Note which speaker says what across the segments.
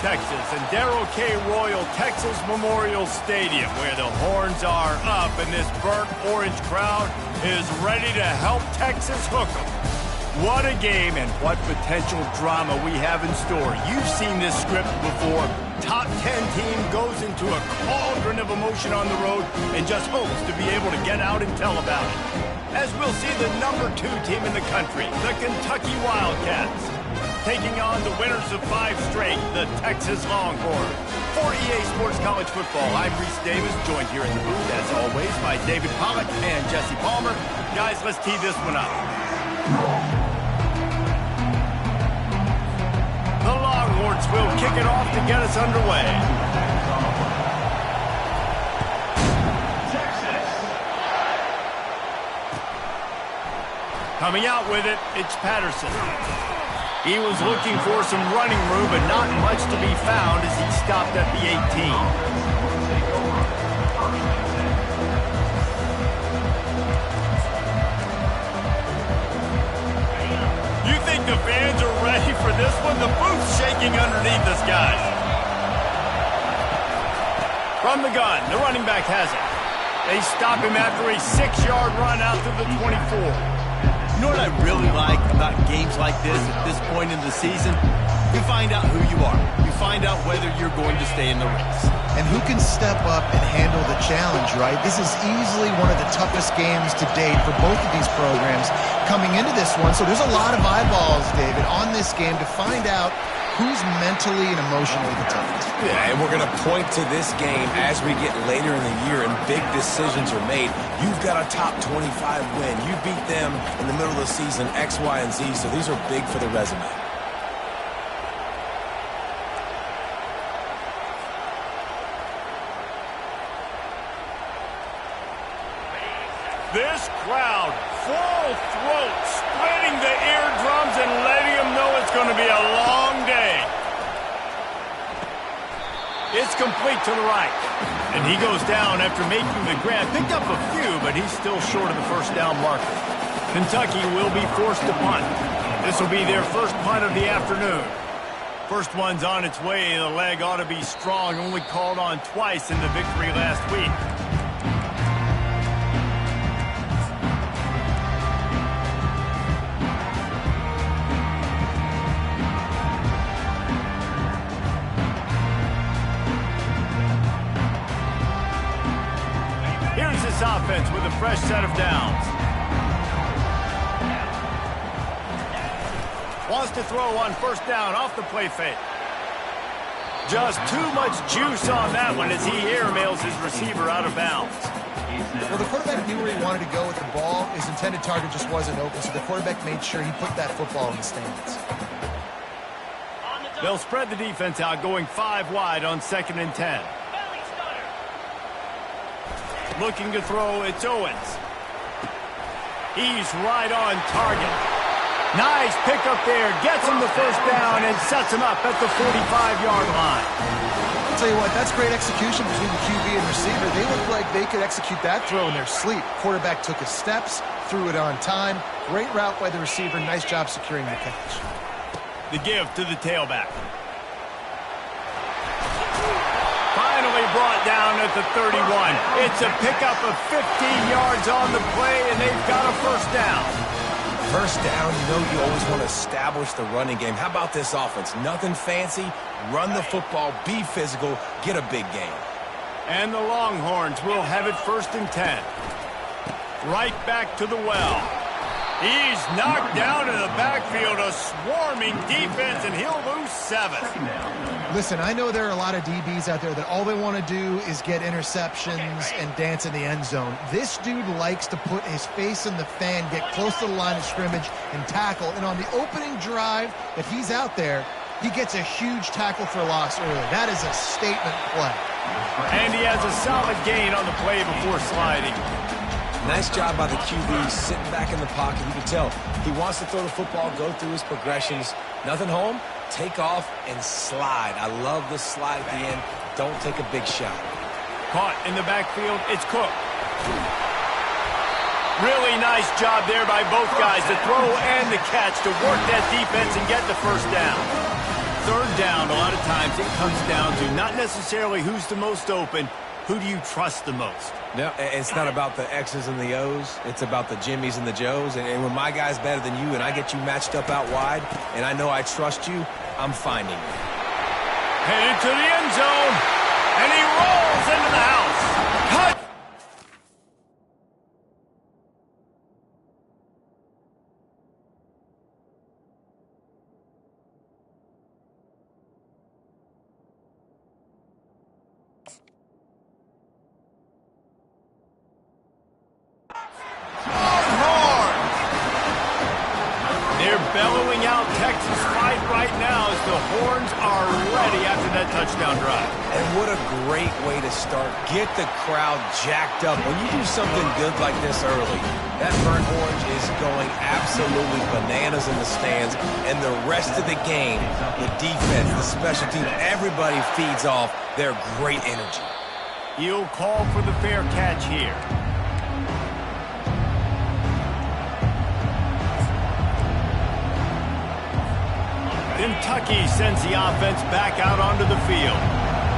Speaker 1: Texas, and Darrell K. Royal Texas Memorial Stadium, where the horns are up and this burnt orange crowd is ready to help Texas hook 'em. What a game and what potential drama we have in store. You've seen this script before. Top 10 team goes into a cauldron of emotion on the road and just hopes to be able to get out and tell about it. As we'll see the number 2 team in the country, the Kentucky Wildcats, taking on the winners of 5 straight, the Texas Longhorns. For EA Sports College Football, I'm Reese Davis, joined here in the booth, as always, by David Pollack and Jesse Palmer. Guys, let's tee this one up. The Longhorns will kick it off to get us underway. Coming out with it, it's Patterson. He was looking for some running room, but not much to be found as he stopped at the 18. You think the fans are ready for this one? The booth's shaking underneath us, guys. From the gun, the running back has it. They stop him after a 6-yard run out to the 24.
Speaker 2: You know what I really like about games like this at this point in the season? You find out who you are. You find out whether you're going to stay in the race.
Speaker 3: And who can step up and handle the challenge, right? This is easily one of the toughest games to date for both of these programs coming into this one. So there's a lot of eyeballs, David, on this game to find out who's mentally and emotionally the toughest.
Speaker 4: Yeah, and we're going to point to this game as we get later in the year and big decisions are made. You've got a top 25 win. You beat them in the middle of the season, X, Y, and Z, so these are big for the resume.
Speaker 1: This crowd, full throat, splitting the eardrums and letting them know it's going to be a long day. It's complete to the right. And he goes down after making the grab. Picked up a few, but he's still short of the first down marker. Kentucky will be forced to punt. This will be their first punt of the afternoon. First one's on its way. The leg ought to be strong. Only called on twice in the victory last week. Here's this offense with a fresh set of downs. Wants to throw on first down off the play fake. Just too much juice on that one as he airmails his receiver out of bounds.
Speaker 3: Well, the quarterback knew where he wanted to go with the ball. His intended target just wasn't open, so the quarterback made sure he put that football in the stands.
Speaker 1: They'll spread the defense out, going 5 wide on 2nd and 10. Looking to throw, it's Owens. He's right on target. Nice pickup there. Gets him the first down and sets him up at the 45-yard line.
Speaker 3: I'll tell you what, that's great execution between the QB and receiver. They look like they could execute that throw in their sleep. Quarterback took his steps, threw it on time. Great route by the receiver. Nice job securing the catch.
Speaker 1: The give to the tailback. Finally brought down at the 31. It's a pickup of 15 yards on the play, and they've got a first down.
Speaker 4: First down, you know you always want to establish the running game. How about this offense? Nothing fancy. Run the football, be physical, get a big gain.
Speaker 1: And the Longhorns will have it 1st and 10. Right back to the well. He's knocked down in the backfield, a swarming defense, and he'll lose 7.
Speaker 3: Listen, I know there are a lot of DBs out there that all they want to do is get interceptions and dance in the end zone. This dude likes to put his face in the fan, get close to the line of scrimmage, and tackle. And on the opening drive that he's out there, he gets a huge tackle for loss early. That is a statement play.
Speaker 1: And he has a solid gain on the play before sliding.
Speaker 4: Nice job by the QB, sitting back in the pocket. You can tell he wants to throw the football, go through his progressions. Nothing home, take off and slide. I love the slide at the end. Don't take a big shot.
Speaker 1: Caught in the backfield, it's Cook. Really nice job there by both guys, the throw and the catch to work that defense and get the first down. third down, a lot of times it comes down to not necessarily who's the most open, who do you trust the most?
Speaker 4: No, it's not about the X's and the O's. It's about the Jimmys and the Joes. And when my guy's better than you and I get you matched up out wide and I know I trust you, I'm finding you.
Speaker 1: Headed to the end zone, and he rolls into the house. Cut! Bellowing out Texas fight right now as the horns are ready after that touchdown drive.
Speaker 4: And what a great way to start. Get the crowd jacked up. When you do something good like this early, that burnt orange is going absolutely bananas in the stands. And the rest of the game, the defense, the special team, everybody feeds off their great energy.
Speaker 1: He'll call for the fair catch here. Kentucky sends the offense back out onto the field.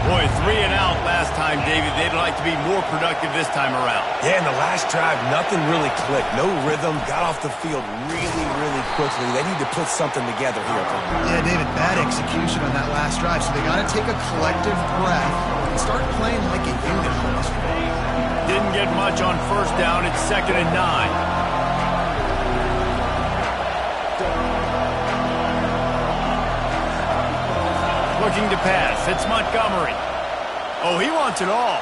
Speaker 1: Boy, 3 and out last time, David. They'd like to be more productive this time around.
Speaker 4: Yeah, in the last drive, nothing really clicked. No rhythm, got off the field really, really quickly. They need to put something together here.
Speaker 3: Yeah, David, bad execution on that last drive, so they got to take a collective breath and start playing like a unit on this one.
Speaker 1: Didn't get much on first down. It's 2nd and 9. Looking to pass. It's Montgomery. Oh, he wants it all.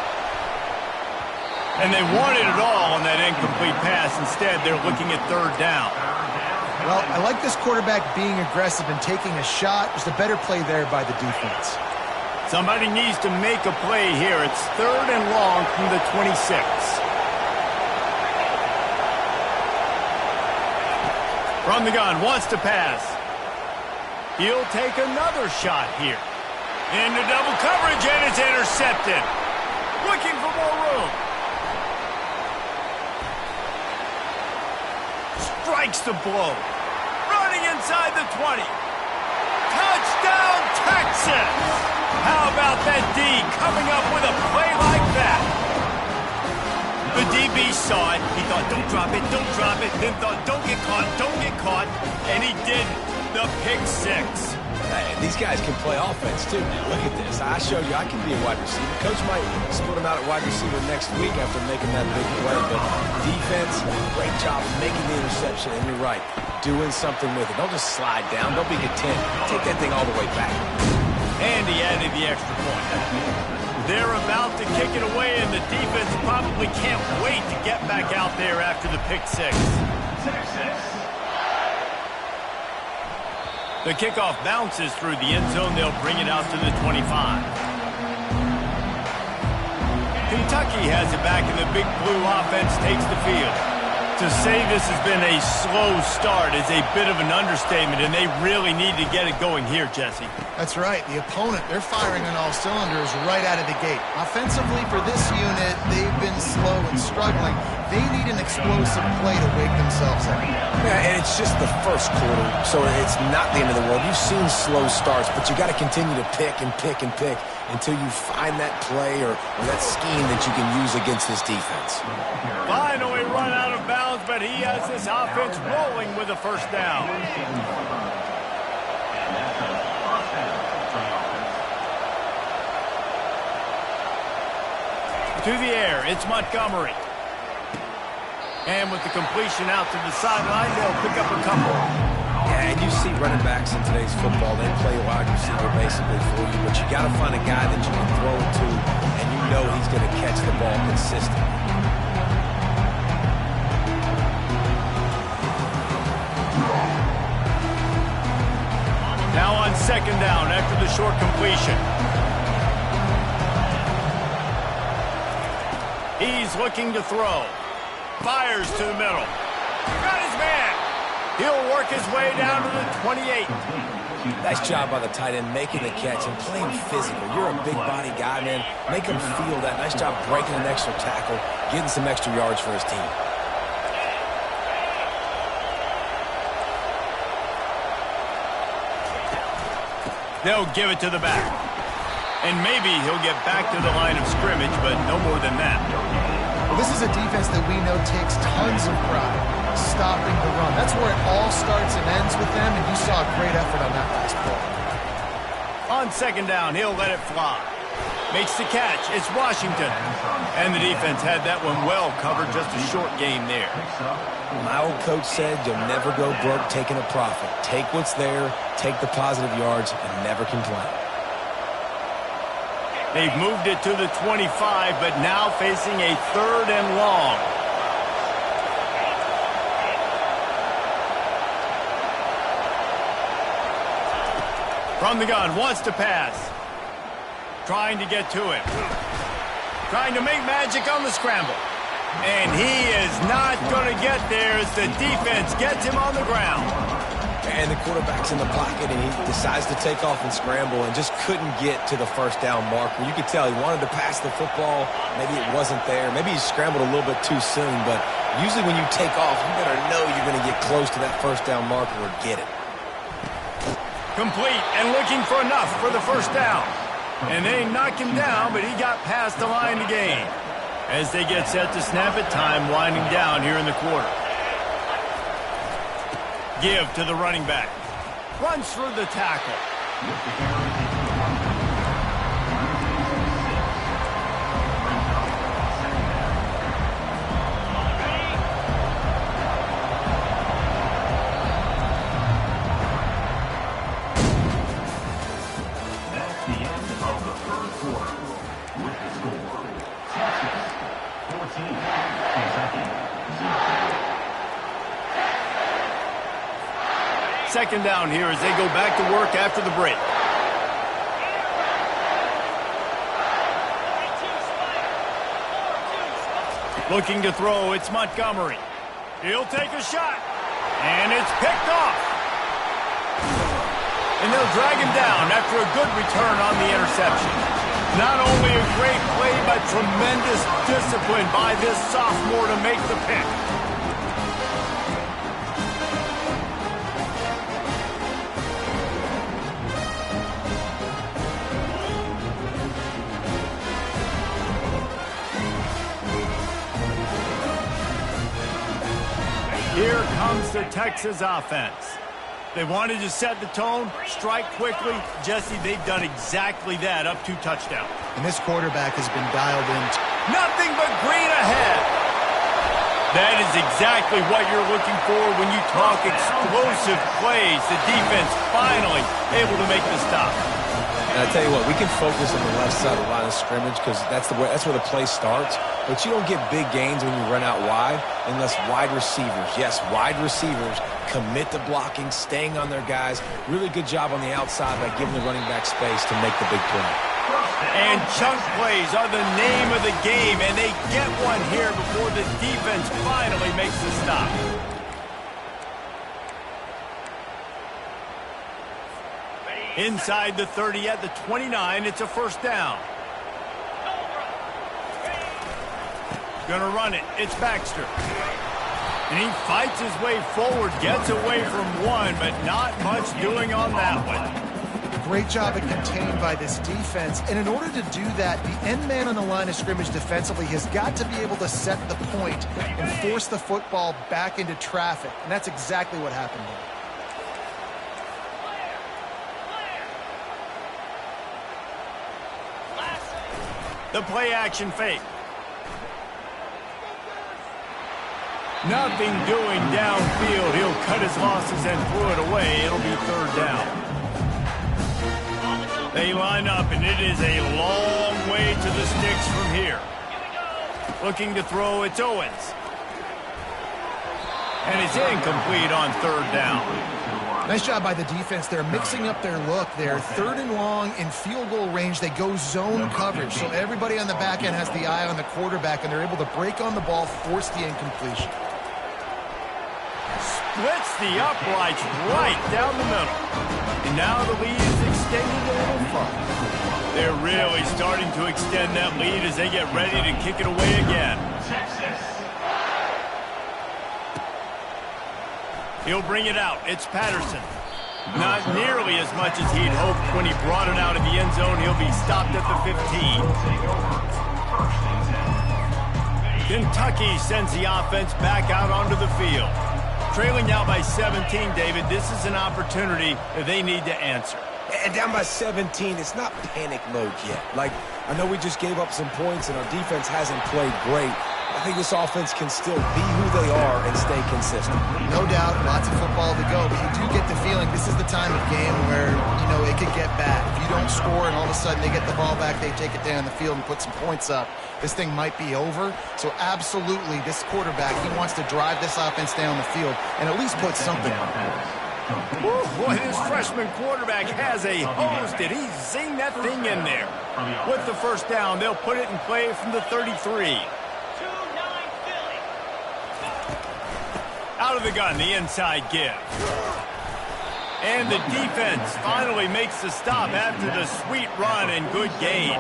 Speaker 1: And they wanted it all on that incomplete pass. Instead, they're looking at 3rd down.
Speaker 3: Well, I like this quarterback being aggressive and taking a shot. Just a better play there by the defense.
Speaker 1: Somebody needs to make a play here. It's 3rd and long from the 26. From the gun, wants to pass. He'll take another shot here. Into double coverage, and it's intercepted. Looking for more room. Strikes the blow. Running inside the 20. Touchdown, Texas! How about that D coming up with a play like that? The DB saw it. He thought, don't drop it, don't drop it. Then thought, don't get caught. And he did. The pick 6.
Speaker 4: Hey, these guys can play offense, too. Now, look at this. I showed you I can be a wide receiver. Coach might split him out at wide receiver next week after making that big play. But defense, great job making the interception. And you're right, doing something with it. Don't just slide down. Don't be content. Take that thing all the way back.
Speaker 1: And he added the extra point. They're about to kick it away, and the defense probably can't wait to get back out there after the pick 6. The kickoff bounces through the end zone. They'll bring it out to the 25. Kentucky has it back, and the Big Blue offense takes the field. To say this has been a slow start is a bit of an understatement, and they really need to get it going here, Jesse.
Speaker 3: That's right. The opponent, they're firing on all cylinders right out of the gate. Offensively, for this unit, they've been slow and struggling. They need an explosive play to wake themselves up.
Speaker 4: Yeah, and it's just the first quarter, so it's not the end of the world. You've seen slow starts, but you got to continue to pick and pick and pick until you find that play or that scheme that you can use against this defense.
Speaker 1: Finally run out of bounds, but he has this offense rolling with a first down. To the air, it's Montgomery. And with the completion out to the sideline, they'll pick up a couple.
Speaker 4: Yeah, and you see running backs in today's football, they play wide receiver basically for you, but you got to find a guy that you can throw it to, and you know he's going to catch the ball consistently.
Speaker 1: Now on 2nd down after the short completion. He's looking to throw. Fires to the middle. Got his man. He'll work his way down to the 28.
Speaker 4: Nice job by the tight end making the catch and playing physical. You're a big body guy, man. Make him feel that. Nice job breaking an extra tackle, getting some extra yards for his team.
Speaker 1: They'll give it to the back. And maybe he'll get back to the line of scrimmage, but no more than that.
Speaker 3: Well, this is a defense that we know takes tons of pride stopping the run. That's where it all starts and ends with them, and you saw a great effort on that last play.
Speaker 1: On second down, he'll let it fly. Makes the catch. It's Washington. And the defense had that one well covered. Just a short gain there.
Speaker 4: My old coach said you'll never go broke taking a profit. Take what's there, take the positive yards, and never complain.
Speaker 1: They've moved it to the 25, but now facing a 3rd and long. From the gun, wants to pass. Trying to get to him. Trying to make magic on the scramble. And he is not going to get there as the defense gets him on the ground.
Speaker 4: And the quarterback's in the pocket, and he decides to take off and scramble and just couldn't get to the first down marker. You could tell he wanted to pass the football. Maybe it wasn't there. Maybe he scrambled a little bit too soon. But usually when you take off, you better know you're going to get close to that first down marker or get it.
Speaker 1: Complete and looking for enough for the first down. And they knock him down, but he got past the line to gain. As they get set to snap it, time winding down here in the quarter. Give to the running back. Runs through the tackle. Second down here as they go back to work after the break. Looking to throw, it's Montgomery. He'll take a shot. And it's picked off. And they'll drag him down after a good return on the interception. Not only a great play, but tremendous discipline by this sophomore to make the pick. Here comes the Texas offense. They wanted to set the tone, strike quickly. Jesse, they've done exactly that, up 2 touchdowns.
Speaker 3: And this quarterback has been dialed in.
Speaker 1: Nothing but green ahead. That is exactly what you're looking for when you talk explosive plays. The defense finally able to make the stop.
Speaker 4: And I tell you what, we can focus on the left side of the line of scrimmage because that's where the play starts. But you don't get big gains when you run out wide unless wide receivers, yes, wide receivers, commit to blocking, staying on their guys. Really good job on the outside by giving the running back space to make the big play.
Speaker 1: And chunk plays are the name of the game, and they get one here before the defense finally makes the stop. Inside the 30 at the 29, it's a first down. Gonna run it. It's Baxter. And he fights his way forward, gets away from one, but not much doing on that one.
Speaker 3: Great job at contained by this defense. And in order to do that, the end man on the line of scrimmage defensively has got to be able to set the point and force the football back into traffic. And that's exactly what happened there.
Speaker 1: The play action fake. Nothing doing downfield. He'll cut his losses and throw it away. It'll be third down. They line up, and it is a long way to the sticks from here. Looking to throw, it's Owens. And it's incomplete on third down.
Speaker 3: Nice job by the defense. They're mixing up their look there. Third and long in field goal range. They go zone coverage. So everybody on the back end has the eye on the quarterback, and they're able to break on the ball, force the incompletion.
Speaker 1: Splits the uprights right down the middle. And now the lead is extended a little further. They're really starting to extend that lead as they get ready to kick it away again. He'll bring it out. It's Patterson. Not nearly as much as he'd hoped when he brought it out of the end zone. He'll be stopped at the 15. Kentucky sends the offense back out onto the field. Trailing now by 17, David. This is an opportunity that they need to answer.
Speaker 4: And down by 17, it's not panic mode yet. Like, I know we just gave up some points and our defense hasn't played great. I think this offense can still be who they are and stay consistent.
Speaker 3: No doubt, lots of football to go, but you do get the feeling this is the time of game where, you know, it could get bad. If you don't score and all of a sudden they get the ball back, they take it down the field and put some points up, this thing might be over. So absolutely, this quarterback, he wants to drive this offense down the field and at least put something on it.
Speaker 1: Boy, this freshman quarterback has a hose. Did he zing that thing in there? With the first down, they'll put it in play from the 33. Out of the gun, the inside give. And the defense finally makes the stop after the sweet run and good gain.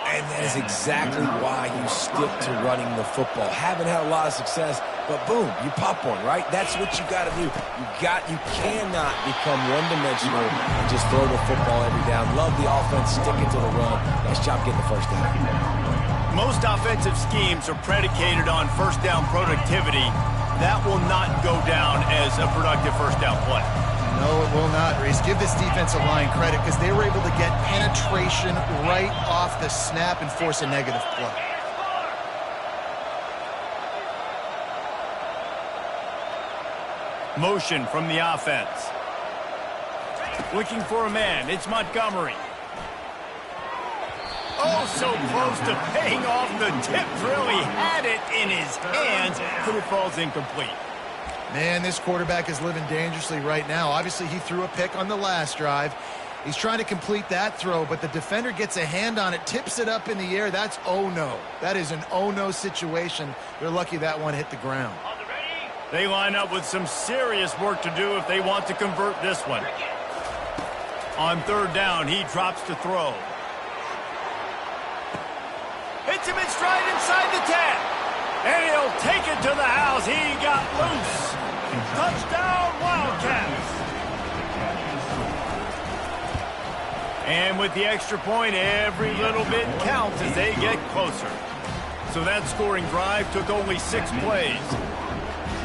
Speaker 4: And that is exactly why you stick to running the football. Haven't had a lot of success, but boom, you pop one, right? That's what you got to do. You cannot become one-dimensional and just throw the football every down. Love the offense, stick it to the run. Nice job getting the first down.
Speaker 1: Most offensive schemes are predicated on first down productivity. That will not go down as a productive first down play.
Speaker 3: No, it will not, Reese. Give this defensive line credit because they were able to get penetration right off the snap and force a negative play.
Speaker 1: Motion from the offense. Looking for a man. It's Montgomery. Oh, so close to paying off the tip drill. He had it in his hands, but it falls incomplete.
Speaker 3: Man, this quarterback is living dangerously right now. Obviously, he threw a pick on the last drive. He's trying to complete that throw, but the defender gets a hand on it, tips it up in the air. That's oh no. That is an oh no situation. They're lucky that one hit the ground.
Speaker 1: They line up with some serious work to do if they want to convert this one. On third down, he drops to throw. Hits him in stride inside the 10. And he'll take it to the house. He got loose. Touchdown, Wildcats. And with the extra point, every little bit counts as they get closer. So that scoring drive took only 6 plays.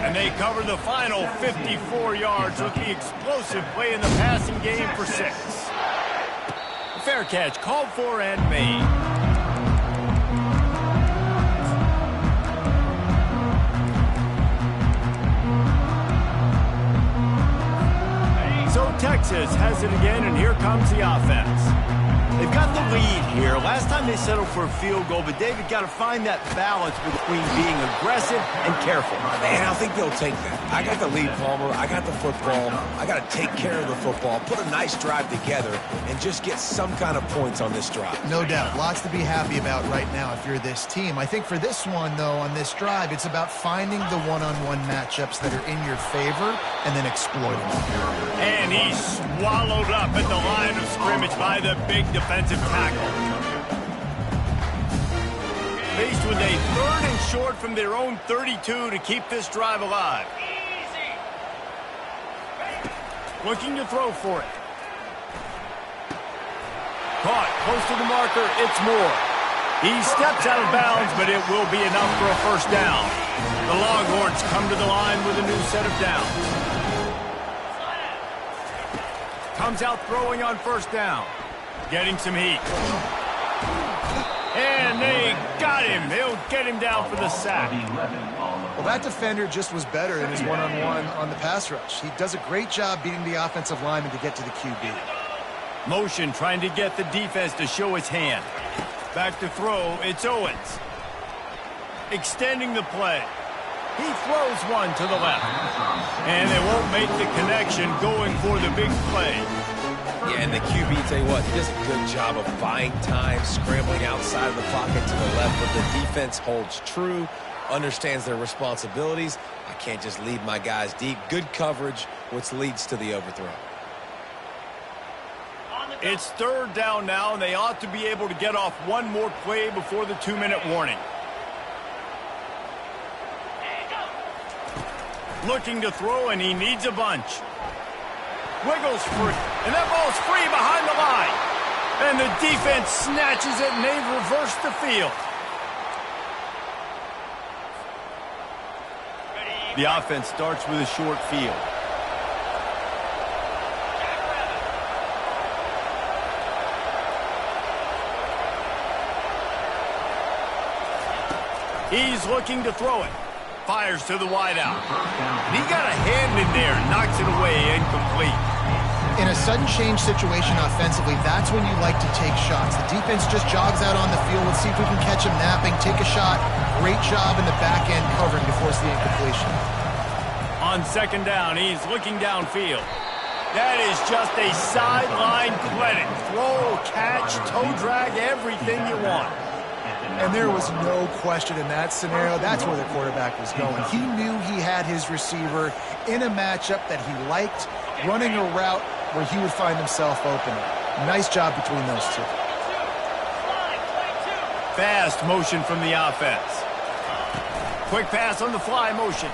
Speaker 1: And they cover the final 54 yards with the explosive play in the passing game for 6. Fair catch called for and made. So Texas has it again, and here comes the offense. They've got the lead here. Last time they settled for a field goal, but David got to find that balance between being aggressive and careful.
Speaker 4: Man, I think they'll take that. I got the lead, Palmer. I got the football. I got to take care of the football, put a nice drive together, and just get some kind of points on this drive.
Speaker 3: No doubt. Lots to be happy about right now if you're this team. I think for this one, though, on this drive, it's about finding the one-on-one matchups that are in your favor and then exploiting them.
Speaker 1: And he's swallowed up at the line of scrimmage by the big defensive tackle. Faced with a 3rd and short from their own 32 to keep this drive alive. Looking to throw for it. Caught close to the marker. It's Moore. He steps out of bounds, but it will be enough for a first down. The Longhorns come to the line with a new set of downs. Comes out throwing on first down. Getting some heat. And they got him. They'll get him down for the sack.
Speaker 3: Well, that defender just was better in his one-on-one on the pass rush. He does a great job beating the offensive lineman to get to the QB.
Speaker 1: Motion trying to get the defense to show his hand. Back to throw. It's Owens. Extending the play. He throws one to the left. And they won't make the connection going for the big play.
Speaker 4: Yeah, and the QB, tell you what, he does a good job of buying time, scrambling outside of the pocket to the left, but the defense holds true, understands their responsibilities. I can't just leave my guys deep. Good coverage, which leads to the overthrow.
Speaker 1: It's 3rd down now, and they ought to be able to get off one more play before the 2-minute warning. Looking to throw, and he needs a bunch. wiggles free, and that ball's free behind the line. And the defense snatches it, and they've reversed the field. The offense starts with a short field. He's looking to throw it. Fires to the wideout. He got a hand in there, knocks it away, incomplete.
Speaker 3: In a sudden change situation offensively, that's when you like to take shots. The defense just jogs out on the field. Let's see if we can catch him napping, take a shot. Great job in the back end covering to force the incompletion.
Speaker 1: On second down, he's looking downfield. That is just a sideline clinic. Throw, catch, toe drag, everything you want.
Speaker 3: And there was no question in that scenario. That's where the quarterback was going. He knew he had his receiver in a matchup that he liked, running a route where he would find himself open. Nice job between those two.
Speaker 1: Fast motion from the offense. Quick pass on the fly motion.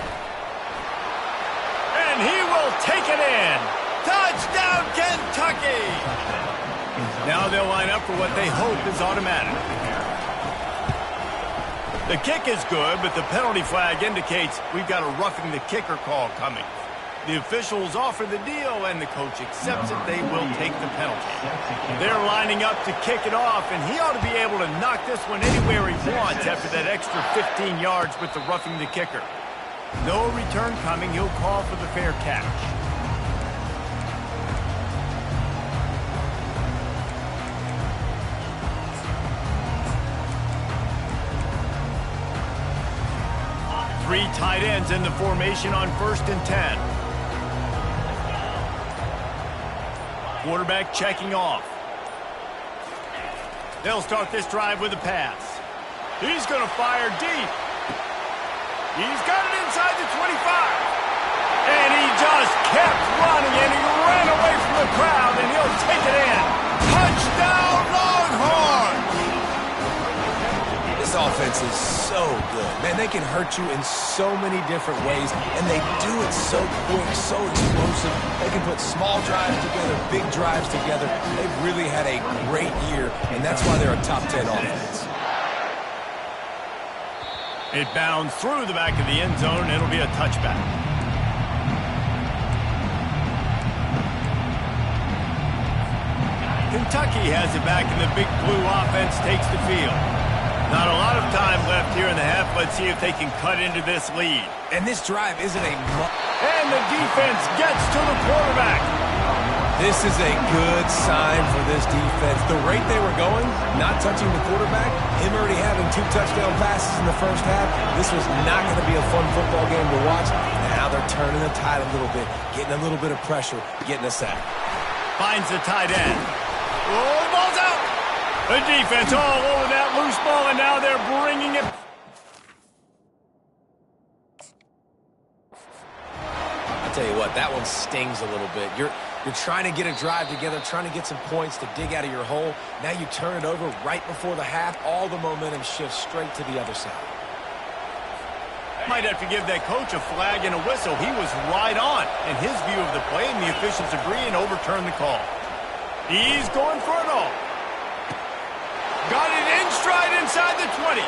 Speaker 1: And he will take it in. Touchdown, Kentucky! Now they'll line up for what they hope is automatic. The kick is good, but the penalty flag indicates we've got a roughing the kicker call coming. The officials offer the deal, and the coach accepts it. They will take the penalty. They're lining up to kick it off, and he ought to be able to knock this one anywhere he wants after that extra 15 yards with the roughing the kicker. No return coming. He'll call for the fair catch. Three tight ends in the formation on 1st and 10. Quarterback checking off. They'll start this drive with a pass. He's going to fire deep. He's got it inside the 25. And he just kept running, and he ran away from the crowd, and he'll take it in. Touchdown, Longhorns!
Speaker 4: This offense is so good. Man, they can hurt you in so many different ways, and they do it so quick, so explosive. They can put small drives together, big drives together. They've really had a great year, and that's why they're a top 10 offense.
Speaker 1: It bounds through the back of the end zone, and it'll be a touchback. Kentucky has it back, and the Big Blue offense takes the field. Not a lot of time left here in the half. Let's see if they can cut into this lead.
Speaker 4: And this drive isn't a...
Speaker 1: And the defense gets to the quarterback.
Speaker 4: This is a good sign for this defense. The rate they were going, not touching the quarterback, him already having 2 touchdown passes in the first half, this was not going to be a fun football game to watch. Now they're turning the tide a little bit, getting a little bit of pressure, getting a sack.
Speaker 1: Finds the tight end. Oh, the ball's out. The defense all over that loose ball, and now they're bringing it.
Speaker 4: I'll tell you what, that one stings a little bit. You're trying to get a drive together, trying to get some points to dig out of your hole. Now you turn it over right before the half. All the momentum shifts straight to the other side.
Speaker 1: Might have to give that coach a flag and a whistle. He was right on in his view of the play, and the officials agree and overturn the call. He's going for it all. Got it in stride inside the 20.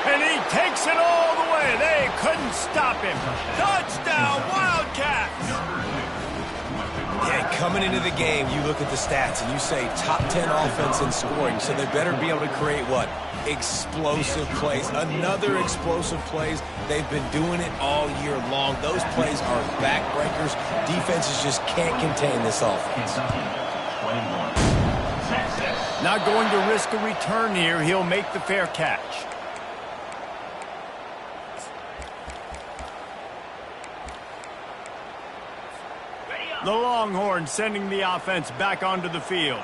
Speaker 1: And he takes it all the way. They couldn't stop him. Touchdown, Wildcats!
Speaker 4: Yeah, coming into the game, you look at the stats and you say top 10 offense in scoring, so they better be able to create what? Explosive plays. Another explosive plays. They've been doing it all year long. Those plays are backbreakers. Defenses just can't contain this offense.
Speaker 1: Not going to risk a return here. He'll make the fair catch. The Longhorns sending the offense back onto the field.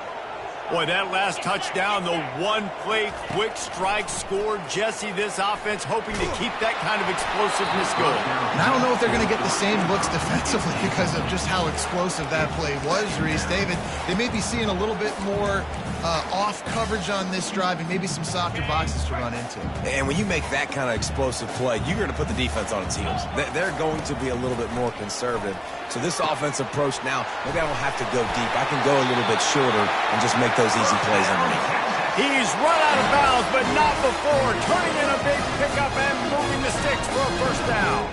Speaker 1: Boy, that last touchdown, the one-play quick strike score. Jesse, this offense hoping to keep that kind of explosiveness going.
Speaker 3: And I don't know if they're going to get the same looks defensively because of just how explosive that play was, Reese. David, they may be seeing a little bit more off coverage on this drive and maybe some softer boxes to run into.
Speaker 4: And when you make that kind of explosive play, you're going to put the defense on its heels. They're going to be a little bit more conservative. So this offensive approach now, maybe I don't have to go deep. I can go a little bit shorter and just make those easy plays underneath.
Speaker 1: He's run out of bounds, but not before turning in a big pickup and moving the sticks for a first down.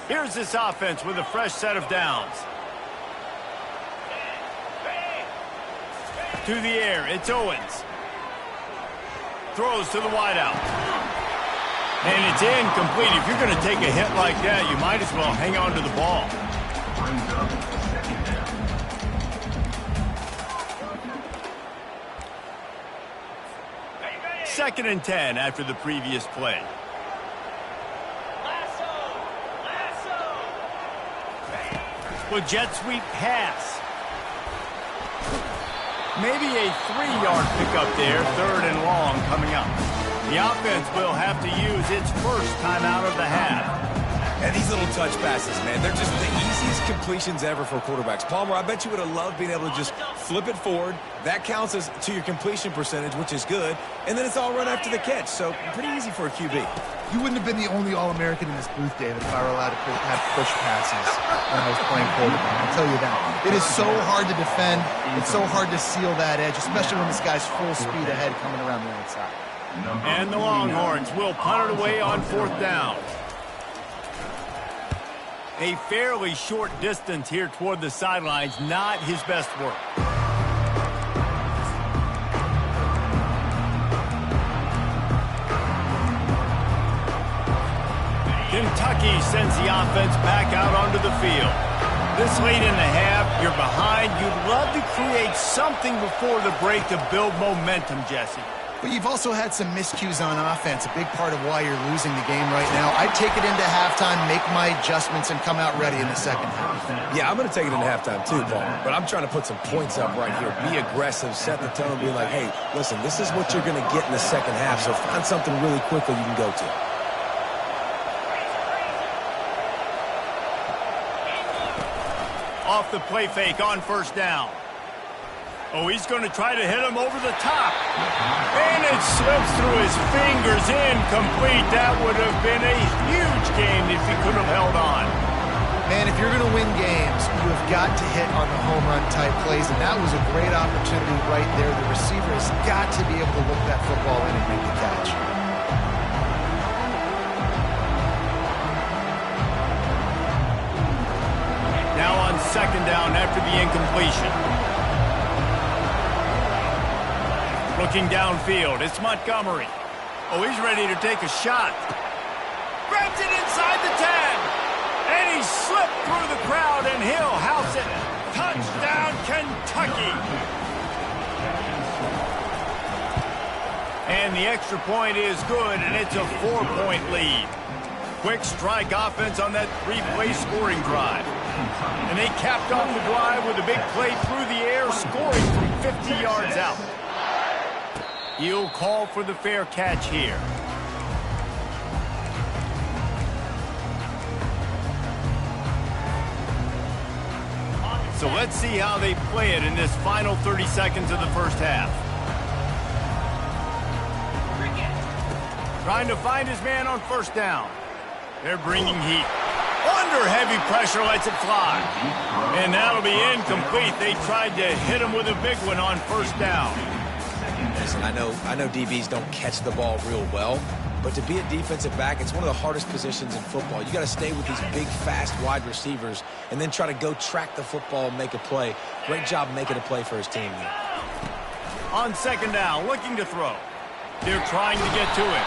Speaker 1: Here's this offense with a fresh set of downs. To the air, it's Owens. Throws to the wideout. And it's incomplete. If you're going to take a hit like that, you might as well hang on to the ball. Second and 10 after the previous play. With jet sweep pass. Maybe a 3-yard pickup there, third and long coming up. The offense will have to use its first timeout of the half.
Speaker 4: And these little touch passes, man, they're just the easiest completions ever for quarterbacks. Palmer, I bet you would have loved being able to just flip it forward. That counts as to your completion percentage, which is good. And then it's all run after the catch, so pretty easy for a QB.
Speaker 3: You wouldn't have been the only All-American in this booth, David, if I were allowed to have push passes when I was playing quarterback. I'll tell you that. It is so hard to defend. It's so hard to seal that edge, especially when this guy's full speed ahead coming around the outside.
Speaker 1: And the Longhorns will punt it away on fourth down. A fairly short distance here toward the sidelines, not his best work. Kentucky sends the offense back out onto the field. This late in the half, you're behind. You'd love to create something before the break to build momentum, Jesse.
Speaker 3: But you've also had some miscues on offense, a big part of why you're losing the game right now. I'd take it into halftime, make my adjustments, and come out ready in the second half.
Speaker 4: Yeah, I'm going to take it into halftime too, Paul. But I'm trying to put some points up right here. Be aggressive, set the tone, be like, hey, listen, this is what you're going to get in the second half, so find something really quickly you can go to.
Speaker 1: Off the play fake on first down. Oh, he's going to try to hit him over the top. And it slips through his fingers, incomplete. That would have been a huge game if he could have held on.
Speaker 3: Man, if you're going to win games, you have got to hit on the home run type plays, and that was a great opportunity right there. The receiver has got to be able to look that football in and make the catch.
Speaker 1: Now on second down after the incompletion. Looking downfield, it's Montgomery. Oh, he's ready to take a shot. Grabs it inside the 10. And he slipped through the crowd, and he'll house it. Touchdown, Kentucky. And the extra point is good, and it's a 4-point lead. Quick strike offense on that 3-play scoring drive. And they capped off the drive with a big play through the air, scoring from 50 yards out. He'll call for the fair catch here. So let's see how they play it in this final 30 seconds of the first half. Trying to find his man on first down. They're bringing heat. Under heavy pressure, lets it fly. And that'll be incomplete. They tried to hit him with a big one on first down.
Speaker 4: Listen, I know DBs don't catch the ball real well, but to be a defensive back, it's one of the hardest positions in football. You got to stay with these big, fast, wide receivers and then try to go track the football and make a play. Great job making a play for his team here.
Speaker 1: On second down, looking to throw. They're trying to get to him.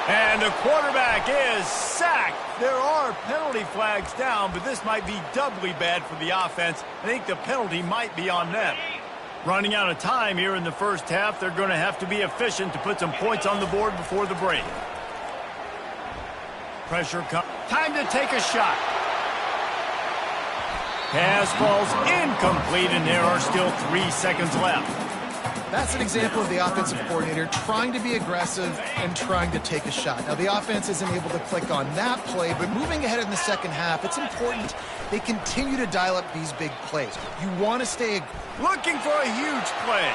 Speaker 1: And the quarterback is sacked. There are penalty flags down, but this might be doubly bad for the offense. I think the penalty might be on them. Running out of time here in the first half, they're going to have to be efficient to put some points on the board before the break. Pressure comes. Time to take a shot. Pass falls incomplete, and there are still 3 seconds left.
Speaker 3: That's an example of the offensive coordinator trying to be aggressive and trying to take a shot. Now, the offense isn't able to click on that play, but moving ahead in the second half, it's important they continue to dial up these big plays. You want to stay
Speaker 1: looking for a huge play.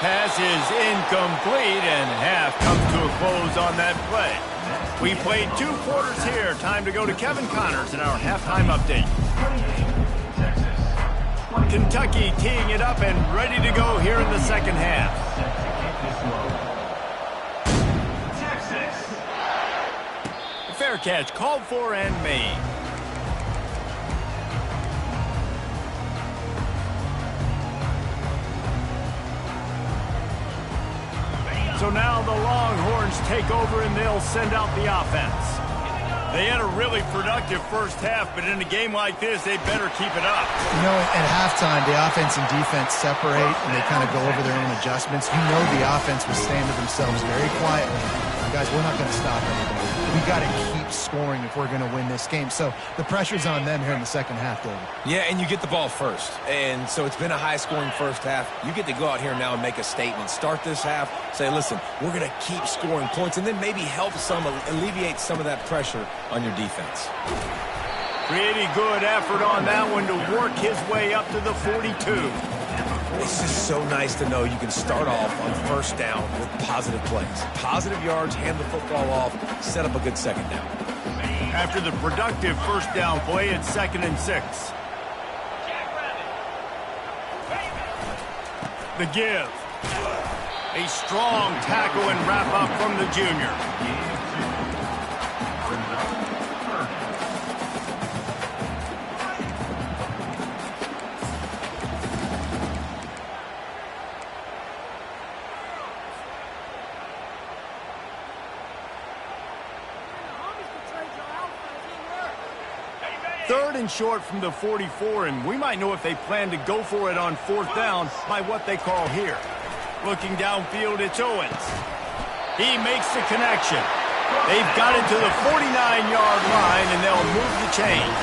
Speaker 1: Pass is incomplete, and half comes to a close on that play. We played 2 quarters here. Time to go to Kevin Connors in our halftime update. Kentucky teeing it up and ready to go here in the second half. Fair catch called for and made. So now the Longhorns take over and they'll send out the offense. They had a really productive first half, but in a game like this, they better keep it up.
Speaker 3: You know, at halftime, the offense and defense separate, and they kind of go over their own adjustments. You know the offense was saying to themselves very quietly, guys, we're not going to stop anybody. We got to keep scoring if we're going to win this game. So the pressure's on them here in the second half, David.
Speaker 4: Yeah, and you get the ball first. And so it's been a high-scoring first half. You get to go out here now and make a statement. Start this half, say, listen, we're going to keep scoring points, and then maybe help alleviate some of that pressure on your defense.
Speaker 1: Pretty good effort on that one to work his way up to the 42.
Speaker 4: It's just so nice to know you can start off on first down with positive plays. Positive yards, hand the football off, set up a good second down.
Speaker 1: After the productive first down play, it's 2nd and 6. The give. A strong tackle and wrap up from the junior. Third and short from the 44, and we might know if they plan to go for it on 4th down by what they call here. Looking downfield, it's Owens. He makes the connection. They've got it to the 49-yard line, and they'll move the chains.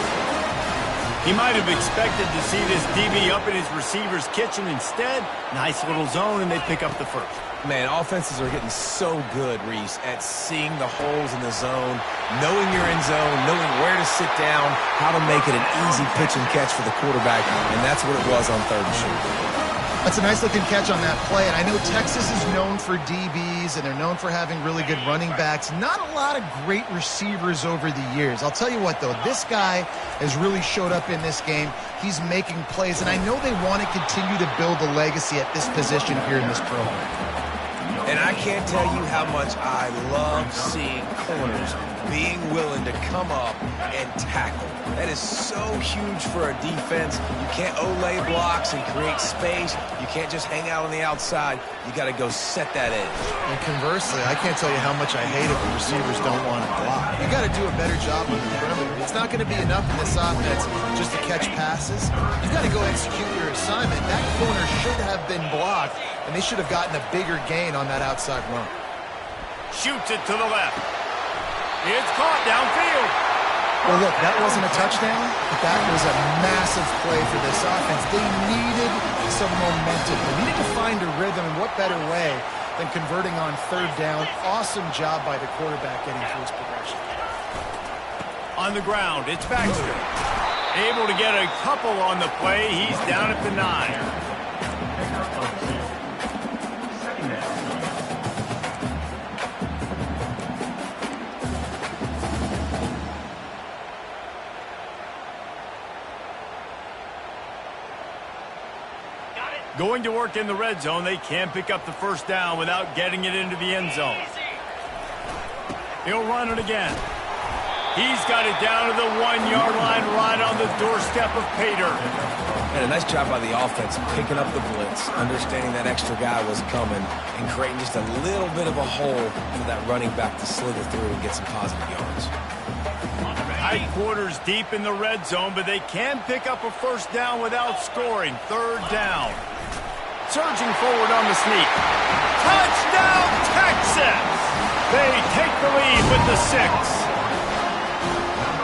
Speaker 1: He might have expected to see this DB up in his receiver's kitchen. Instead, nice little zone, and they pick up the first.
Speaker 4: Man, offenses are getting so good, Reese, at seeing the holes in the zone, knowing you're in zone, knowing where to sit down, how to make it an easy pitch and catch for the quarterback, and that's what it was on 3rd and short.
Speaker 3: That's a nice-looking catch on that play, and I know Texas is known for DBs, and they're known for having really good running backs. Not a lot of great receivers over the years. I'll tell you what, though, this guy has really showed up in this game. He's making plays, and I know they want to continue to build a legacy at this position here in this program.
Speaker 4: And I can't tell you how much I love seeing corners being willing to come up and tackle. That is so huge for a defense. You can't Olay blocks and create space. You can't just hang out on the outside. You got to go set that edge.
Speaker 3: And conversely, I can't tell you how much I hate it when receivers don't want to block. You got to do a better job on the perimeter. It's not going to be enough in this offense just to catch passes. You got to go execute your assignment. That corner should have been blocked, and they should have gotten a bigger gain on that outside run.
Speaker 1: Shoots it to the left. It's caught downfield.
Speaker 3: Well, look, that wasn't a touchdown, but that was a massive play for this offense. They needed some momentum. They needed to find a rhythm, and what better way than converting on 3rd down. Awesome job by the quarterback getting through his progression.
Speaker 1: On the ground, it's Baxter. Able to get a couple on the play. He's down at the 9. Going to work in the red zone. They can't pick up the first down without getting it into the end zone. He'll run it again. He's got it down to the 1-yard line right on the doorstep of Pater.
Speaker 4: And a nice job by the offense picking up the blitz, understanding that extra guy was coming, and creating just a little bit of a hole for that running back to slither through and get some positive yards.
Speaker 1: High quarters deep in the red zone, but they can pick up a first down without scoring. 3rd down. Surging forward on the sneak. Touchdown, Texas! They take the lead with the 6.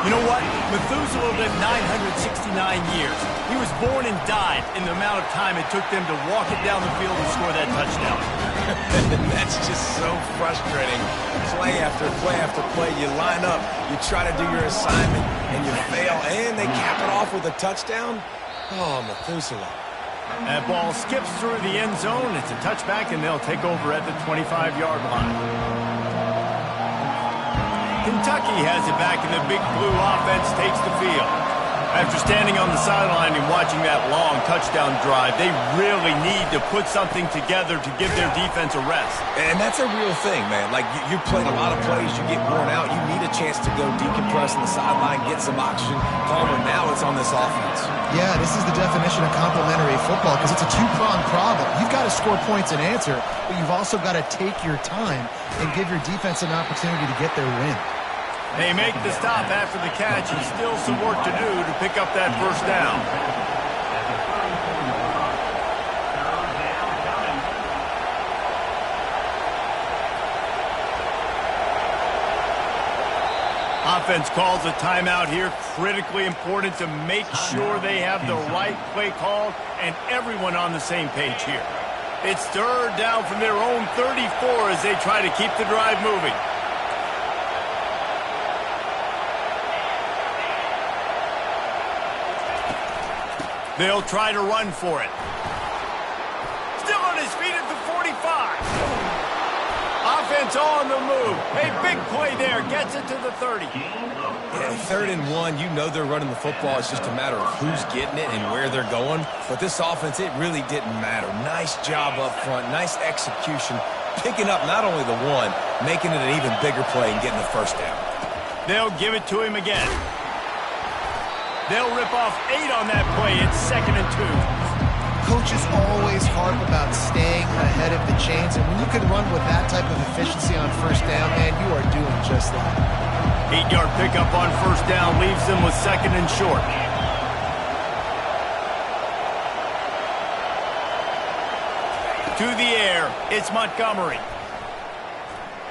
Speaker 2: You know what? Methuselah lived 969 years. He was born and died in the amount of time it took them to walk it down the field and score that touchdown.
Speaker 4: That's just so frustrating. Play after play after play. You line up, you try to do your assignment, and you fail, and they cap it off with a touchdown? Oh, Methuselah.
Speaker 2: That ball skips through the end zone. It's a touchback, and they'll take over at the 25-yard line. Kentucky has it back, and the Big Blue offense takes the field. After standing on the sideline and watching that long touchdown drive, they really need to put something together to give their defense a rest.
Speaker 4: And that's a real thing, man. Like, you played a lot of plays, you get worn out, you need a chance to go decompress on the sideline, get some oxygen. Palmer, now it's on this offense.
Speaker 3: Yeah, this is the definition of complementary football because it's a two-pronged problem. You've got to score points and answer, but you've also got to take your time and give your defense an opportunity to get their win.
Speaker 2: They make the stop after the catch, and still some work to do to pick up that first down. Offense calls a timeout here. Critically important to make sure they have the right play called and everyone on the same page here. It's third down from their own 34 as they try to keep the drive moving. They'll try to run for it. Still on his feet at the 45. Offense on the move. A big play there. Gets it to the 30.
Speaker 4: Yeah, 3rd and 1, you know they're running the football. It's just a matter of who's getting it and where they're going. But this offense, it really didn't matter. Nice job up front. Nice execution. Picking up not only the one, making it an even bigger play and getting the first down.
Speaker 2: They'll give it to him again. They'll rip off 8 on that play. It's 2nd and 2.
Speaker 3: Coaches always harp about staying ahead of the chains, and when you can run with that type of efficiency on first down, man, you are doing just that.
Speaker 2: 8-yard pickup on first down leaves them with 2nd and short. To the air, it's Montgomery.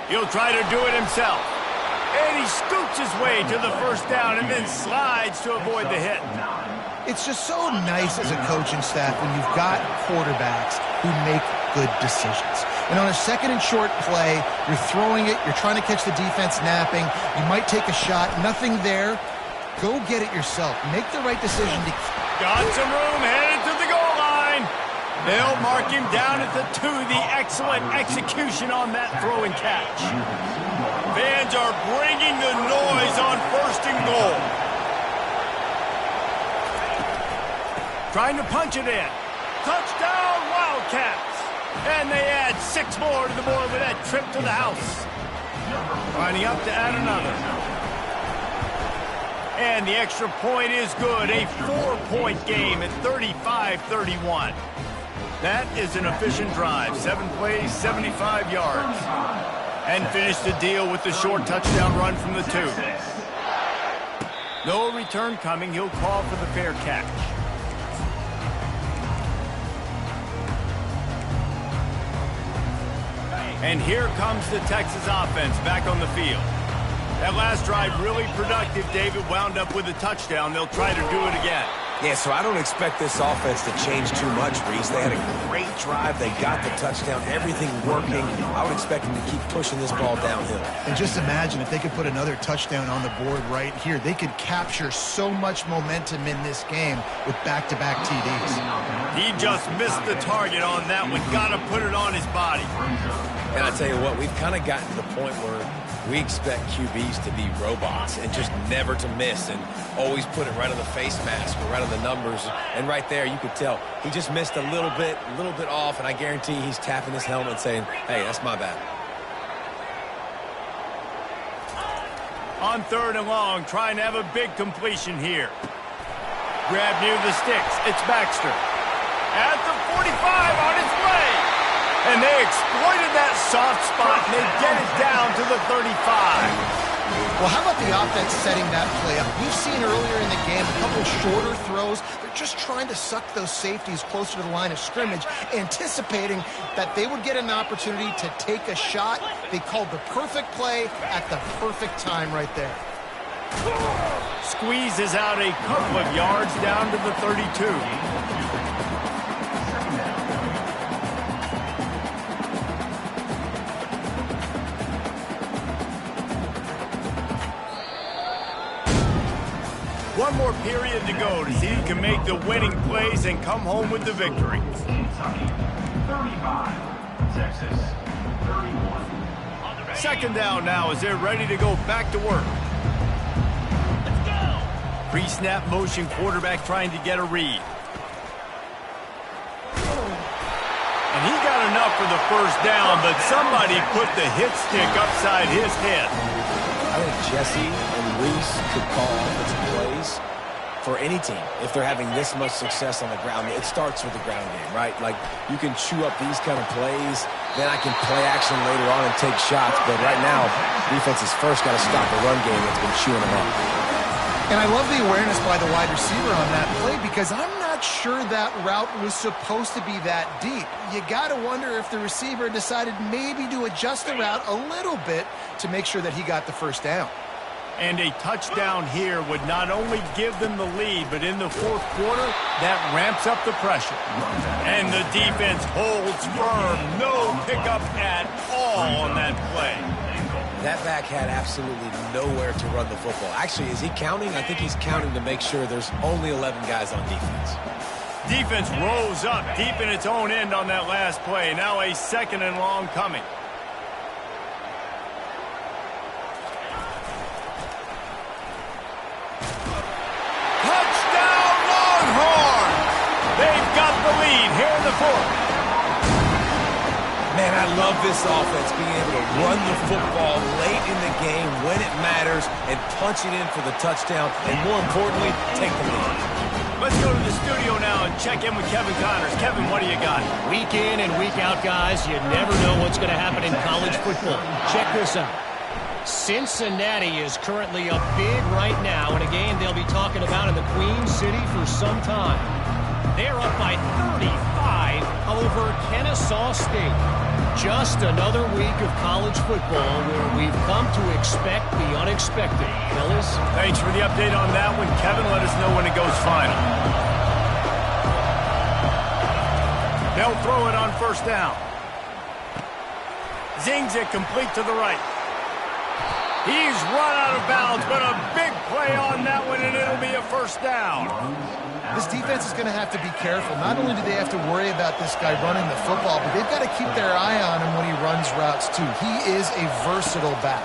Speaker 2: He'll try to do it himself. And he scoots his way to the first down and then slides to avoid the hit.
Speaker 3: It's just so nice as a coaching staff when you've got quarterbacks who make good decisions. And on a 2nd and short play, you're throwing it, you're trying to catch the defense napping, you might take a shot, nothing there. Go get it yourself. Make the right decision.
Speaker 2: Got some room, headed to the goal line. They'll mark him down at the 2. The excellent execution on that throw and catch. Fans are bringing the noise on 1st and goal. Trying to punch it in. Touchdown, Wildcats. And they add 6 more to the board with that trip to the house. Lining up to add another. And the extra point is good. A 4-point game at 35-31. That is an efficient drive. 7 plays, 75 yards. And finish the deal with the short touchdown run from the 2. No return coming. He'll call for the fair catch. And here comes the Texas offense back on the field. That last drive really productive. David wound up with a touchdown. They'll try to do it again.
Speaker 4: Yeah, so I don't expect this offense to change too much, Reese. They had a great drive. They got the touchdown. Everything working. I would expect them to keep pushing this ball downhill.
Speaker 3: And just imagine if they could put another touchdown on the board right here. They could capture so much momentum in this game with back-to-back TDs.
Speaker 2: He just missed the target on that one. Got to put it on his body.
Speaker 4: And I tell you what, we've kind of gotten to the point where we expect QBs to be robots and just never to miss and always put it right on the face mask or right on the numbers. And right there, you could tell he just missed a little bit off, and I guarantee he's tapping his helmet saying, hey, that's my bad.
Speaker 2: On 3rd and long, trying to have a big completion here. Grab near the sticks. It's Baxter. At the 45 on his way. And they exploited that soft spot, and they get it down to the 35.
Speaker 3: Well, how about the offense setting that play up? We've seen earlier in the game a couple shorter throws. They're just trying to suck those safeties closer to the line of scrimmage, anticipating that they would get an opportunity to take a shot. They called the perfect play at the perfect time right there.
Speaker 2: squeezes out a couple of yards down to the 32. One more period to go to see who can make the winning plays and come home with the victory.
Speaker 5: 35, Texas, 31.
Speaker 2: Second down now as they're ready to go back to work. Let's go! Pre-snap motion quarterback trying to get a read. And he got enough for the first down, but somebody put the hit stick upside his head.
Speaker 4: I think Jesse and Reese could call offensive plays for any team if they're having this much success on the ground. It starts with the ground game, right? Like, you can chew up these kind of plays, then I can play action later on and take shots. But right now, defense has first got to stop the run game that's been chewing them up.
Speaker 3: And I love the awareness by the wide receiver on that play because I'm not sure that route was supposed to be that deep. You got to wonder if the receiver decided maybe to adjust the route a little bit to make sure that he got the first down.
Speaker 2: And a touchdown here would not only give them the lead, but in the fourth quarter, that ramps up the pressure. And the defense holds firm. No pickup at all on that play.
Speaker 4: That back had absolutely nowhere to run the football. Actually, is he counting? I think he's counting to make sure there's only 11 guys on defense.
Speaker 2: Defense rose up deep in its own end on that last play. Now a second and long coming. Touchdown Longhorns! They've got the lead here in the fourth.
Speaker 4: Man, I love this offense being able to run the football late in the game when it matters and punch it in for the touchdown and, more importantly, take the lead.
Speaker 2: Let's go to the studio now and check in with Kevin Connors. Kevin, what do you got?
Speaker 6: Week in and week out, guys, you never know what's going to happen in college football. Check this out. Cincinnati is currently up big right now in a game they'll be talking about in the Queen City for some time. They're up by 35 over Kennesaw State. Just another week of college football where we've come to expect the unexpected. Fellas?
Speaker 2: Thanks for the update on that one, Kevin. Let us know when it goes final. They'll throw it on first down. Zings it complete to the right. He's run out of bounds, but a big play on that one, and it'll be a first down.
Speaker 3: This defense is going to have to be careful. Not only do they have to worry about this guy running the football, but they've got to keep their eye on him when he runs routes, too. He is a versatile back.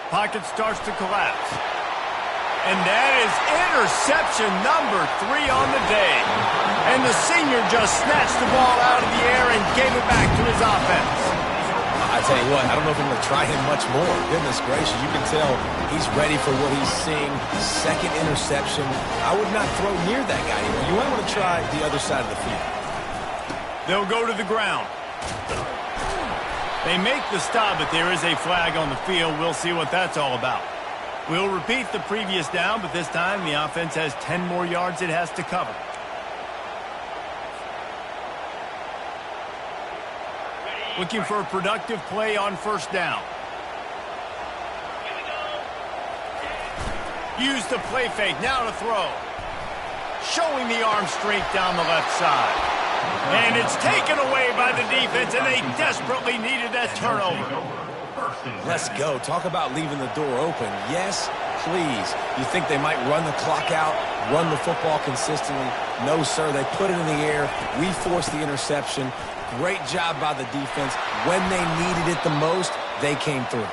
Speaker 2: Pocket starts to collapse. And that is interception number 3 on the day. And the senior just snatched the ball out of the air and gave it back to his offense.
Speaker 4: I tell you what, I don't know if I'm going to try him much more. Goodness gracious, you can tell he's ready for what he's seeing. Second interception. I would not throw near that guy anymore. You might want to try the other side of the field.
Speaker 2: They'll go to the ground. They make the stop, but there is a flag on the field. We'll see what that's all about. We'll repeat the previous down, but this time the offense has 10 more yards it has to cover. Looking for a productive play on first down. Use the play fake, now to throw. Showing the arm strength down the left side. And it's taken away by the defense, and they desperately needed that turnover.
Speaker 4: Let's go. Talk about leaving the door open. Yes, please. You think they might run the clock out, run the football consistently? No, sir. They put it in the air. We forced the interception. Great job by the defense. When they needed it the most, they came through.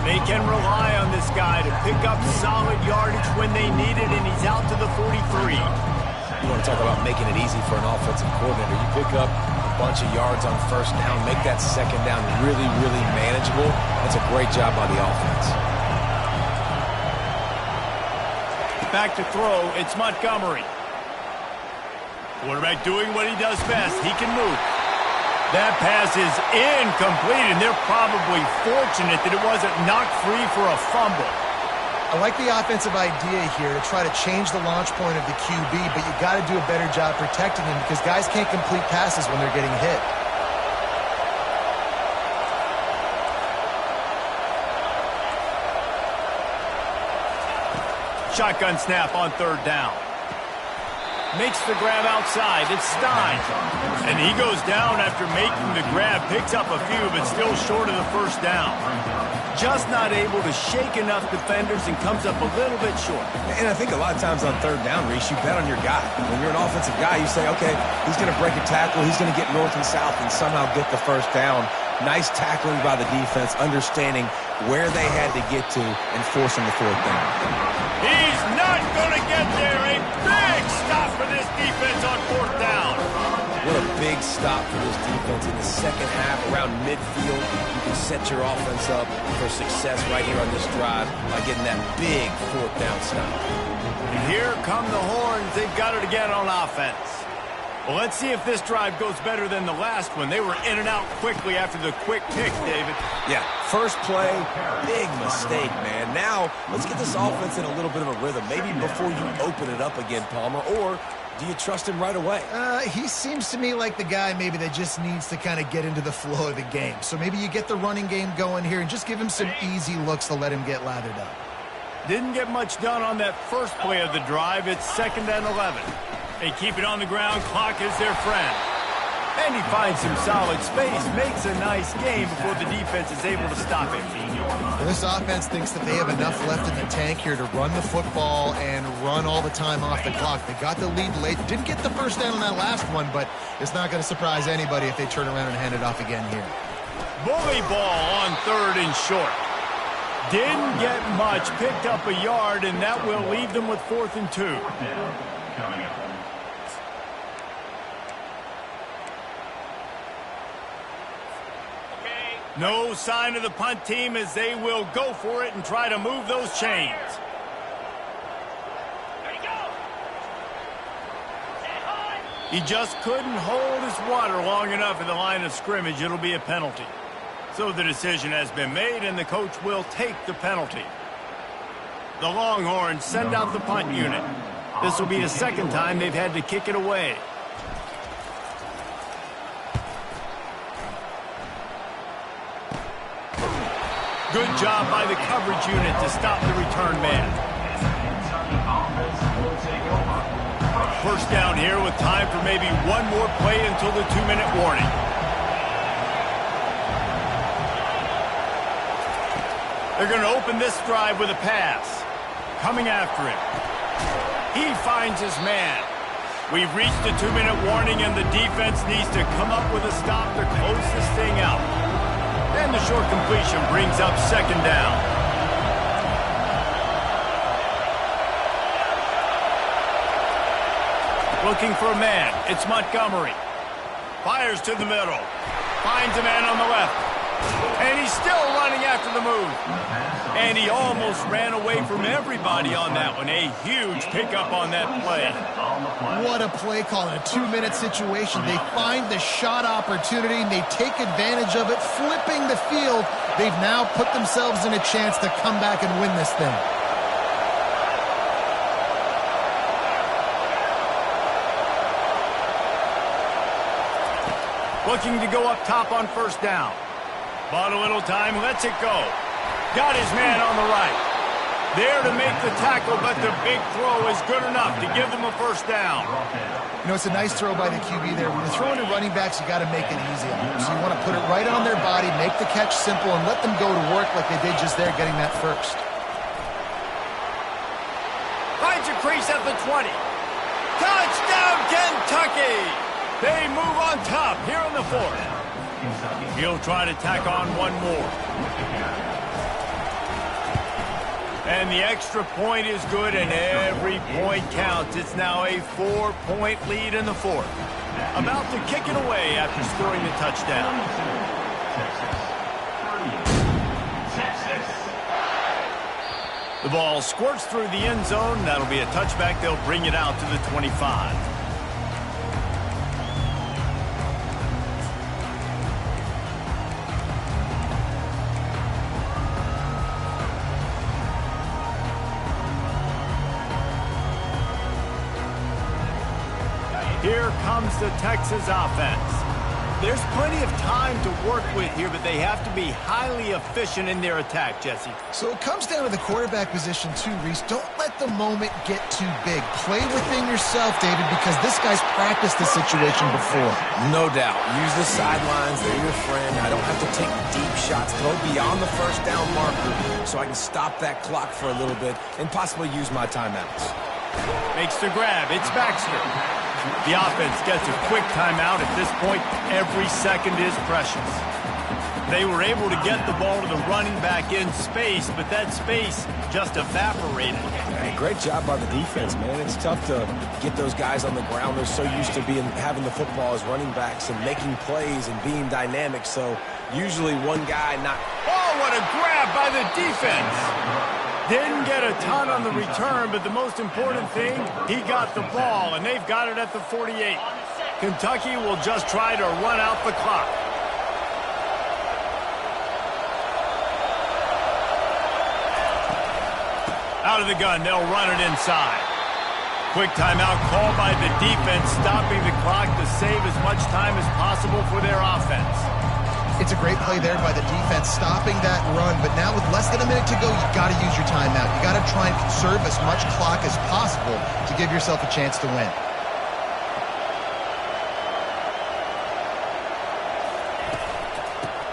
Speaker 2: They can rely on this guy to pick up solid yardage when they need it, and he's out to the 43.
Speaker 4: You want to talk about making it easy for an offensive coordinator. You pick up a bunch of yards on first down, make that second down really, really manageable. That's a great job by the offense.
Speaker 2: Back to throw, it's Montgomery. Quarterback doing what he does best. He can move. That pass is incomplete, and they're probably fortunate that it wasn't knocked free for a fumble.
Speaker 3: I like the offensive idea here to try to change the launch point of the QB, but you got to do a better job protecting him because guys can't complete passes when they're getting hit.
Speaker 2: Shotgun snap on third down. Makes the grab outside. It's Stein. And he goes down after making the grab. Picks up a few, but still short of the first down. Just not able to shake enough defenders and comes up a little bit short.
Speaker 4: And I think a lot of times on third down, Reese, you bet on your guy. When you're an offensive guy, you say, okay, he's going to break a tackle. He's going to get north and south and somehow get the first down. Nice tackling by the defense, understanding where they had to get to and forcing the fourth down.
Speaker 2: He's not going to get there. A big stop for this defense on fourth down.
Speaker 4: What a big stop for this defense in the second half around midfield. You can set your offense up for success right here on this drive by getting that big fourth down stop.
Speaker 2: And here come the Horns. They've got it again on offense. Well, let's see if this drive goes better than the last one. They were in and out quickly after the quick pick, David.
Speaker 4: Yeah, first play, big mistake, man. Now, let's get this offense in a little bit of a rhythm. Maybe before you open it up again, Palmer, or do you trust him right away?
Speaker 3: He seems to me like the guy maybe that just needs to kind of get into the flow of the game. So maybe you get the running game going here and just give him some easy looks to let him get lathered up.
Speaker 2: Didn't get much done on that first play of the drive. It's 2nd and 11. They keep it on the ground. Clock is their friend. And he finds some solid space. Makes a nice game before the defense is able to stop him.
Speaker 3: Well, this offense thinks that they have enough left in the tank here to run the football and run all the time off the clock. They got the lead late. Didn't get the first down on that last one, but it's not going to surprise anybody if they turn around and hand it off again here.
Speaker 2: Bully ball on 3rd and short. Didn't get much. Picked up a yard, and that will leave them with 4th and 2.
Speaker 5: Coming up.
Speaker 2: No sign of the punt team as they will go for it and try to move those chains. He just couldn't hold his water long enough in the line of scrimmage. It'll be a penalty. So the decision has been made, and the coach will take the penalty. The Longhorns send out the punt unit. This will be the 2nd time they've had to kick it away. Good job by the coverage unit to stop the return man. First down here with time for maybe one more play until the 2-minute warning. They're going to open this drive with a pass. Coming after him. He finds his man. We've reached the 2-minute warning, and the defense needs to come up with a stop to close this thing out. And the short completion brings up 2nd down. Looking for a man. It's Montgomery. Fires to the middle. Finds a man on the left. And he's still running after the move. And he almost ran away from everybody on that one. A huge pickup on that play.
Speaker 3: What a play call in a 2-minute situation. They find the shot opportunity, and they take advantage of it, flipping the field. They've now put themselves in a chance to come back and win this thing.
Speaker 2: Looking to go up top on first down. Bought a little time, lets it go. Got his man on the right. There to make the tackle, but the big throw is good enough to give them a first down.
Speaker 3: You know, it's a nice throw by the QB there. When you're throwing to running backs, you got to make it easy on them. So you want to put it right on their body, make the catch simple, and let them go to work like they did just there, getting that first.
Speaker 2: Finds a crease at the 20. Touchdown, Kentucky! They move on top here in the 4th. He'll try to tack on one more. And the extra point is good, and every point counts. It's now a 4-point lead in the 4th. About to kick it away after scoring the touchdown. The ball squirts through the end zone. That'll be a touchback. They'll bring it out to the 25. Here comes the Texas offense. There's plenty of time to work with here, but they have to be highly efficient in their attack, Jesse.
Speaker 3: So it comes down to the quarterback position too, Reese. Don't let the moment get too big. Play within yourself, David, because this guy's practiced this situation before.
Speaker 4: No doubt. Use the sidelines. They're your friend. I don't have to take deep shots. Throw beyond the first down marker so I can stop that clock for a little bit and possibly use my timeouts.
Speaker 2: Makes the grab. It's Baxter. The offense gets a quick timeout. At this point, every second is precious. They were able to get the ball to the running back in space, but that space just evaporated.
Speaker 4: Hey, great job by the defense, man. It's tough to get those guys on the ground. They're so used to having the football as running backs and making plays and being dynamic. So usually one guy not...
Speaker 2: Oh, what a grab by the defense! Didn't get a ton on the return, but the most important thing, he got the ball, and they've got it at the 48. Kentucky will just try to run out the clock. Out of the gun, they'll run it inside. Quick timeout called by the defense, stopping the clock to save as much time as possible for their offense.
Speaker 3: It's a great play there by the defense, stopping that run. But now with less than a minute to go, you've got to use your timeout. You've got to try and conserve as much clock as possible to give yourself a chance to win.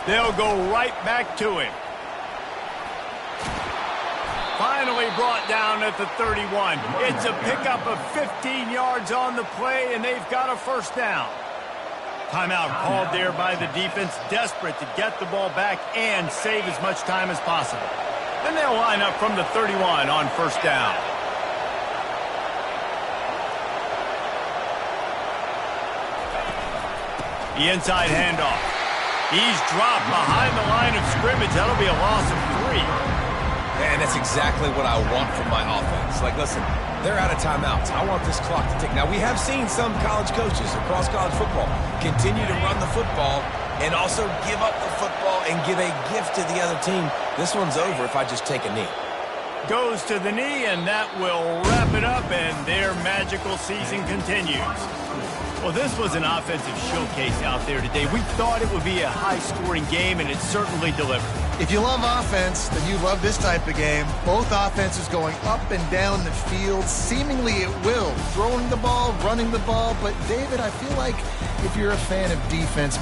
Speaker 2: They'll go right back to him. Finally brought down at the 31. It's a pickup of 15 yards on the play, and they've got a first down. Timeout called there by the defense, desperate to get the ball back and save as much time as possible. Then they'll line up from the 31 on first down. The inside handoff. He's dropped behind the line of scrimmage. That'll be a loss of 3.
Speaker 4: And that's exactly what I want from my offense. Like, listen, they're out of timeouts. I want this clock to tick. Now, we have seen some college coaches across college football continue to run the football and also give up the football and give a gift to the other team. This one's over if I just take a knee.
Speaker 2: Goes to the knee, and that will wrap it up, and their magical season continues. Well, this was an offensive showcase out there today. We thought it would be a high-scoring game, and it certainly delivered.
Speaker 3: If you love offense, then you love this type of game. Both offenses going up and down the field, seemingly at will. Throwing the ball, running the ball. But, David, I feel like if you're a fan of defense,